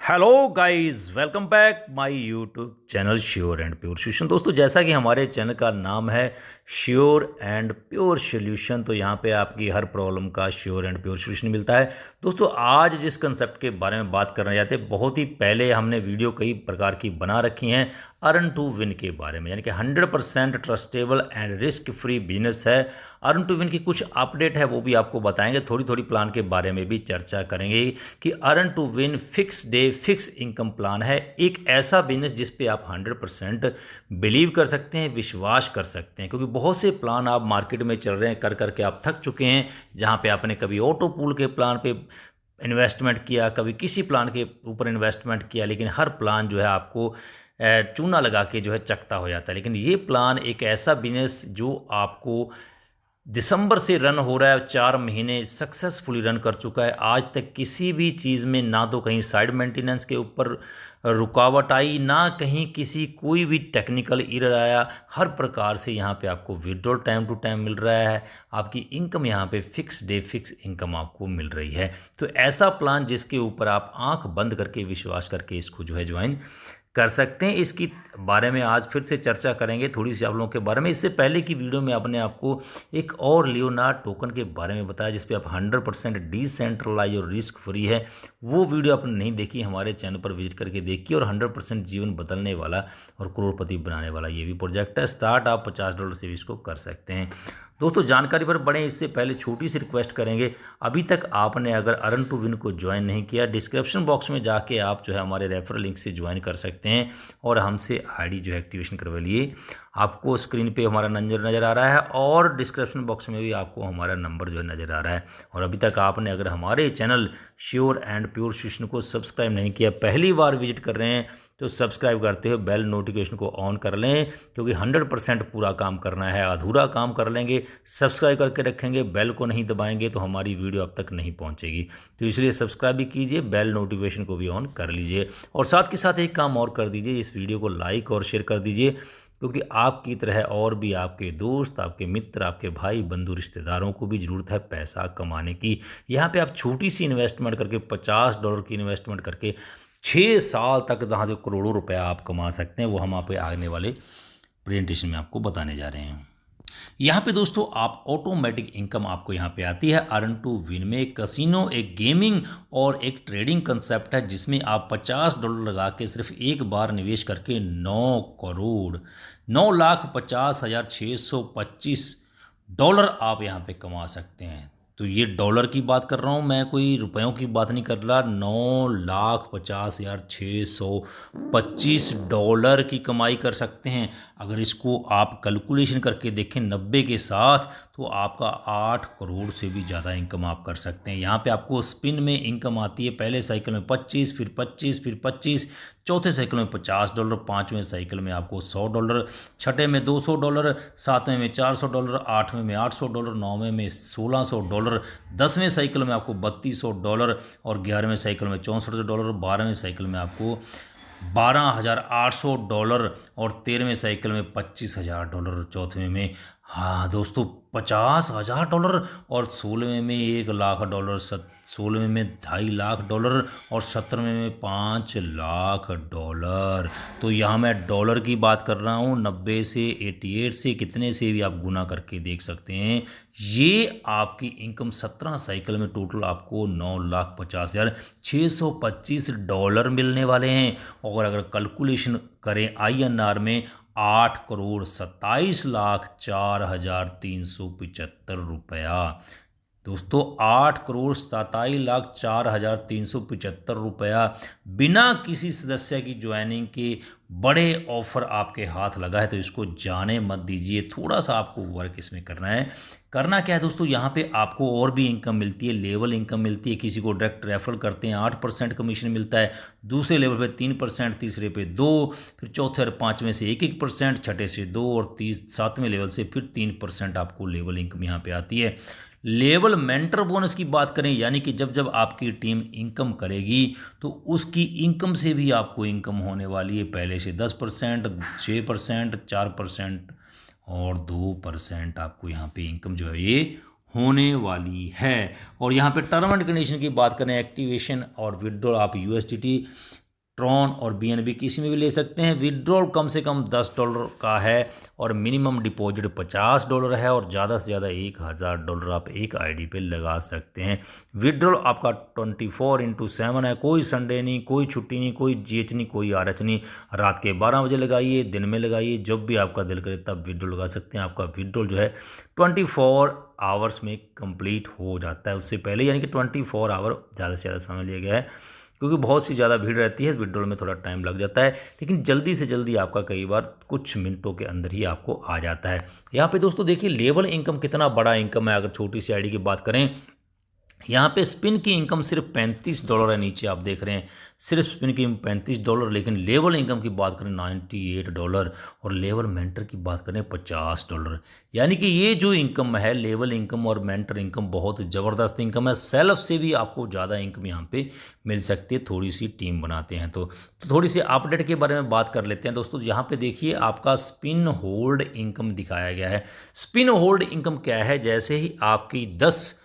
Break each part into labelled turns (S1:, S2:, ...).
S1: Hello guys, welcome back my YouTube channel sure and pure solution. दोस्तों, जैसा कि हमारे चैनल का नाम है श्योर एंड प्योर सोल्यूशन, तो यहाँ पे आपकी हर प्रॉब्लम का श्योर एंड प्योर सोल्यूशन मिलता है। दोस्तों, आज जिस कंसेप्ट के बारे में बात करना चाहते हैं, बहुत ही पहले हमने वीडियो कई प्रकार की बना रखी हैं अर्न टू विन के बारे में, यानी कि 100% trustable and risk free business है। अर्न टू विन की कुछ अपडेट है वो भी आपको बताएंगे, थोड़ी थोड़ी प्लान के बारे में भी चर्चा करेंगे कि earn to win fixed fixed income plan है, एक ऐसा बिजनेस जिस पे आप 100% बिलीव कर सकते हैं, विश्वास कर सकते हैं। क्योंकि बहुत से प्लान आप मार्केट में चल रहे हैं, कर करके आप थक चुके हैं, जहां पे आपने कभी ऑटो पूल के प्लान पे इन्वेस्टमेंट किया, कभी किसी प्लान के ऊपर इन्वेस्टमेंट किया, लेकिन हर प्लान जो है आपको चूना लगा के जो है चकता हो जाता है। लेकिन ये प्लान एक ऐसा बिजनेस जो आपको दिसंबर से रन हो रहा है, 4 महीने सक्सेसफुली रन कर चुका है। आज तक किसी भी चीज़ में ना तो कहीं साइड मेंटेनेंस के ऊपर रुकावट आई, ना कहीं किसी कोई भी टेक्निकल एरर आया। हर प्रकार से यहाँ पे आपको विड्रॉल टाइम टू टाइम मिल रहा है, आपकी इनकम यहाँ पे फिक्स डे फिक्स इनकम आपको मिल रही है। तो ऐसा प्लान जिसके ऊपर आप आंख बंद करके विश्वास करके इसको जो है ज्वाइन कर सकते हैं, इसकी बारे में आज फिर से चर्चा करेंगे थोड़ी सी आप लोगों के बारे में। इससे पहले की वीडियो में आपने आपको एक और लियोनार्ड टोकन के बारे में बताया, जिस पे आप 100% डिसेंट्रलाइज और रिस्क फ्री है। वो वीडियो आपने नहीं देखी, हमारे चैनल पर विजिट करके देखिए। और 100% जीवन बदलने वाला और करोड़पति बनाने वाला ये भी प्रोजेक्ट है। स्टार्ट आप $50 से भी इसको कर सकते हैं। दोस्तों, जानकारी पर बढ़ें इससे पहले छोटी सी रिक्वेस्ट करेंगे, अभी तक आपने अगर अर्न टू विन को ज्वाइन नहीं किया, डिस्क्रिप्शन बॉक्स में जाके आप जो है हमारे रेफरल लिंक से ज्वाइन कर सकते हैं और हमसे आईडी जो है एक्टिवेशन करवा लिए। आपको स्क्रीन पे हमारा नज़र आ रहा है और डिस्क्रिप्शन बॉक्स में भी आपको हमारा नंबर जो है नज़र आ रहा है। और अभी तक आपने अगर हमारे channel sure and pure solution को सब्सक्राइब नहीं किया, पहली बार विजिट कर रहे हैं, तो सब्सक्राइब करते हुए बेल नोटिफिकेशन को ऑन कर लें। क्योंकि 100% पूरा काम करना है, अधूरा काम कर लेंगे, सब्सक्राइब करके रखेंगे, बेल को नहीं दबाएंगे तो हमारी वीडियो अब तक नहीं पहुंचेगी। तो इसलिए सब्सक्राइब भी कीजिए, बेल नोटिफिकेशन को भी ऑन कर लीजिए। और साथ के साथ एक काम और कर दीजिए, इस वीडियो को लाइक और शेयर कर दीजिए, क्योंकि आपकी तरह और भी आपके दोस्त, आपके मित्र, आपके भाई बंधु रिश्तेदारों को भी ज़रूरत है पैसा कमाने की। यहाँ पे आप छोटी सी इन्वेस्टमेंट करके, $50 की इन्वेस्टमेंट करके 6 साल तक जहाँ से करोड़ों रुपया आप कमा सकते हैं, वो हम आप आने वाले प्रेजेंटेशन में आपको बताने जा रहे हैं। यहाँ पे दोस्तों आप ऑटोमेटिक इनकम आपको यहाँ पे आती है अर्न टू विन में। एक कसिनो, एक गेमिंग और एक ट्रेडिंग कंसेप्ट है, जिसमें आप $50 लगा के सिर्फ एक बार निवेश करके 9,50,625 आप यहाँ पे कमा सकते हैं। तो ये डॉलर की बात कर रहा हूँ मैं, कोई रुपयों की बात नहीं कर रहा। $9,50,625 की कमाई कर सकते हैं। अगर इसको आप कैलकुलेशन करके देखें 90 के साथ, तो आपका 8 करोड़ से भी ज़्यादा इनकम आप कर सकते हैं। यहाँ पे आपको स्पिन में इनकम आती है, पहले साइकिल में 25, फिर 25, फिर 25, चौथे साइकिल में $50, पाँचवें साइकिल में आपको $100, छठे में $200, सातवें में $400, आठवें में $800, नौवें में $1,600, 10वें साइकिल में आपको $3,200 और 11वें साइकिल में $64, 12वें साइकिल में आपको $12,800 और 13वें साइकिल में $25,000, चौथवें में हाँ दोस्तों $50,000 और 16वें में $1,00,000, 16वें में $2.5 लाख और 17वें में $5 लाख। तो यहाँ मैं डॉलर की बात कर रहा हूँ। 90 से 88 से कितने से भी आप गुना करके देख सकते हैं। ये आपकी इनकम 17 साइकिल में टोटल आपको $9,50,625 मिलने वाले हैं। और अगर कैलकुलेशन करें INR में, 8,27,04,375 दोस्तों, 8,27,04,375 बिना किसी सदस्य की ज्वाइनिंग के बड़े ऑफर आपके हाथ लगा है। तो इसको जाने मत दीजिए, थोड़ा सा आपको वर्क इसमें करना है। करना क्या है दोस्तों, यहाँ पे आपको और भी इनकम मिलती है, लेवल इनकम मिलती है। किसी को डायरेक्ट रेफर करते हैं 8% कमीशन मिलता है, दूसरे लेवल पे 3%, तीसरे पे 2, फिर चौथे और पाँचवें से 1-1%, छठे से 2 और 7वें लेवल से फिर 3% आपको लेवल इनकम यहाँ पे आती है। लेवल मेंटर बोनस की बात करें, यानी कि जब जब आपकी टीम इनकम करेगी तो उसकी इनकम से भी आपको इनकम होने वाली है। पहले से 10%, 6%, 4% और 2% आपको यहाँ पे इनकम जो है ये होने वाली है। और यहाँ पे टर्म एंड कंडीशन की बात करें, एक्टिवेशन और विड्रॉल आप USDT, ट्रॉन और BNB किसी में भी ले सकते हैं। विड्रॉल कम से कम $10 का है और मिनिमम डिपॉजिट $50 है और ज़्यादा से ज़्यादा $1000 आप एक आईडी पे लगा सकते हैं। विड्रॉल आपका 24/7 है, कोई संडे नहीं, कोई छुट्टी नहीं, कोई GH नहीं, कोई RH नहीं। रात के 12 बजे लगाइए, दिन में लगाइए, जब भी आपका दिल करे तब विड्रॉल लगा सकते हैं। आपका विड्रॉल जो है 24 आवर्स में कंप्लीट हो जाता है, उससे पहले यानी कि 24 आवर ज़्यादा से ज़्यादा समय लिया गया है, क्योंकि बहुत सी ज़्यादा भीड़ रहती है, विड्रॉल में थोड़ा टाइम लग जाता है, लेकिन जल्दी से जल्दी आपका कई बार कुछ मिनटों के अंदर ही आपको आ जाता है। यहाँ पे दोस्तों देखिए लेवल इनकम कितना बड़ा इनकम है। अगर छोटी सी आईडी की बात करें, यहाँ पे स्पिन की इनकम सिर्फ $35 है। नीचे आप देख रहे हैं सिर्फ स्पिन की $35, लेकिन लेवल इनकम की बात करें $98 और लेवल मेंटर की बात करें $50। यानी कि ये जो इनकम है, लेवल इनकम और मेंटर इनकम, बहुत ज़बरदस्त इनकम है। सेल्फ से भी आपको ज़्यादा इनकम यहाँ पे मिल सकती है, थोड़ी सी टीम बनाते हैं तो थोड़ी सी अपडेट के बारे में बात कर लेते हैं दोस्तों। यहाँ पे देखिए आपका स्पिन होल्ड इनकम दिखाया गया है। स्पिन होल्ड इनकम क्या है, जैसे ही आपकी 10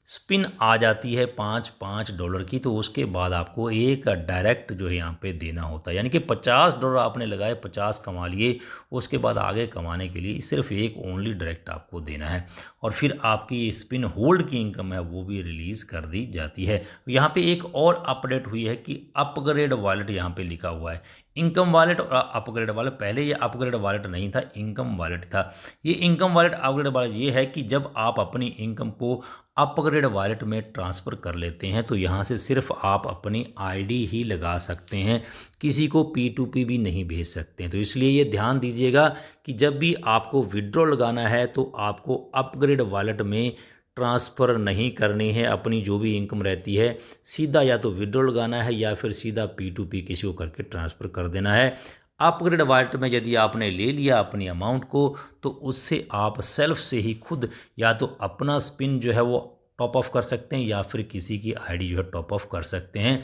S1: स्पिन आ जाती है $5 की, तो उसके बाद आपको एक डायरेक्ट जो है यहाँ पे देना होता है। यानी कि $50 आपने लगाए, 50 कमा लिए, उसके बाद आगे कमाने के लिए सिर्फ एक ओनली डायरेक्ट आपको देना है और फिर आपकी स्पिन होल्ड की इनकम है वो भी रिलीज़ कर दी जाती है। यहाँ पे एक और अपडेट हुई है कि अपग्रेड वॉलेट यहाँ पे लिखा हुआ है। इनकम वॉलेट और अपग्रेड वॉलेट, पहले ये अपग्रेड वॉलेट नहीं था, इनकम वॉलेट था। ये इनकम वॉलेट अपग्रेड वॉलेट ये है कि जब आप अपनी इनकम को अपग्रेड वॉलेट में ट्रांसफ़र कर लेते हैं तो यहाँ से सिर्फ आप अपनी आईडी ही लगा सकते हैं, किसी को P2P भी नहीं भेज सकते हैं। तो इसलिए ये ध्यान दीजिएगा कि जब भी आपको विड्रॉ लगाना है तो आपको अपग्रेड वॉलेट में ट्रांसफ़र नहीं करनी है। अपनी जो भी इनकम रहती है सीधा या तो विड्रॉ लगाना है या फिर सीधा P2P किसी को करके ट्रांसफ़र कर देना है। अपग्रेड वॉलेट में यदि आपने ले लिया अपनी अमाउंट को, तो उससे आप सेल्फ से ही खुद या तो अपना स्पिन जो है वो टॉप ऑफ कर सकते हैं या फिर किसी की आईडी जो है टॉप ऑफ कर सकते हैं।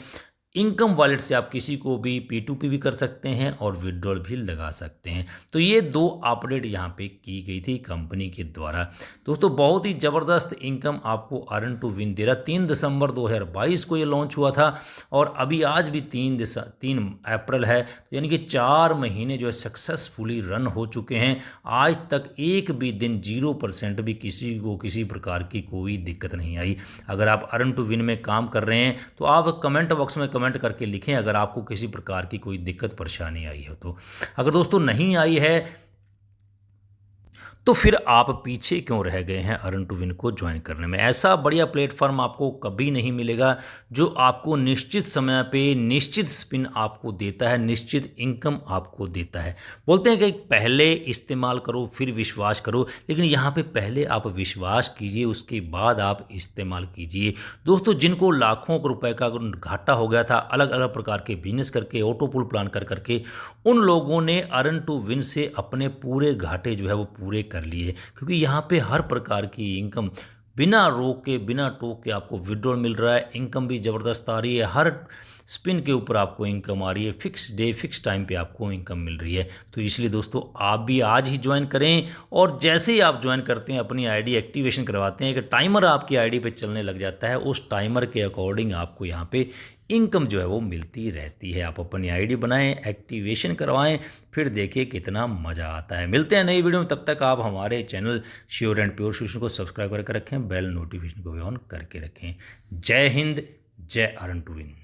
S1: इनकम वॉलेट से आप किसी को भी P2P भी कर सकते हैं और विड्रॉल भी लगा सकते हैं। तो ये 2 अपडेट यहाँ पे की गई थी कंपनी के द्वारा। दोस्तों बहुत ही ज़बरदस्त इनकम आपको अर्न टू विन दे रहा। 3 दिसंबर 2022 को ये लॉन्च हुआ था और अभी आज भी 3 अप्रैल है, तो यानी कि 4 महीने जो है सक्सेसफुली रन हो चुके हैं। आज तक एक भी दिन 0% भी किसी को किसी प्रकार की कोई दिक्कत नहीं आई। अगर आप अर्न टू विन में काम कर रहे हैं तो आप कमेंट बॉक्स में कमेंट करके लिखें अगर आपको किसी प्रकार की कोई दिक्कत परेशानी आई हो तो। अगर दोस्तों नहीं आई है तो फिर आप पीछे क्यों रह गए हैं अर्न टू विन को ज्वाइन करने में। ऐसा बढ़िया प्लेटफॉर्म आपको कभी नहीं मिलेगा जो आपको निश्चित समय पे निश्चित स्पिन आपको देता है, निश्चित इनकम आपको देता है। बोलते हैं कि पहले इस्तेमाल करो फिर विश्वास करो, लेकिन यहाँ पे पहले आप विश्वास कीजिए उसके बाद आप इस्तेमाल कीजिए। दोस्तों जिनको लाखों रुपए का घाटा हो गया था अलग अलग प्रकार के बिजनेस करके, ऑटो पुल प्लान कर करके, उन लोगों ने अर्न टू विन से अपने पूरे घाटे जो है वो पूरे कर लिए, क्योंकि यहाँ पे हर प्रकार की इनकम बिना रोक के बिना टोक के आपको विड्रॉल मिल रहा है। इनकम भी ज़बरदस्त आ रही है, हर स्पिन के ऊपर आपको इनकम आ रही है, फिक्स डे फिक्स टाइम पे आपको इनकम मिल रही है। तो इसलिए दोस्तों आप भी आज ही ज्वाइन करें और जैसे ही आप ज्वाइन करते हैं अपनी आईडी एक्टिवेशन करवाते हैं कि टाइमर आपकी आईडी पे चलने लग जाता है, उस टाइमर के अकॉर्डिंग आपको यहाँ पे इनकम जो है वो मिलती रहती है। आप अपनी आईडी बनाएं, एक्टिवेशन करवाएं, फिर देखिए कितना मज़ा आता है। मिलते हैं नई वीडियो में, तब तक आप हमारे channel sure and pure solution को सब्सक्राइब करके रखें, बेल नोटिफिकेशन को भी ऑन करके रखें। जय हिंद, जय अर्न टू विन।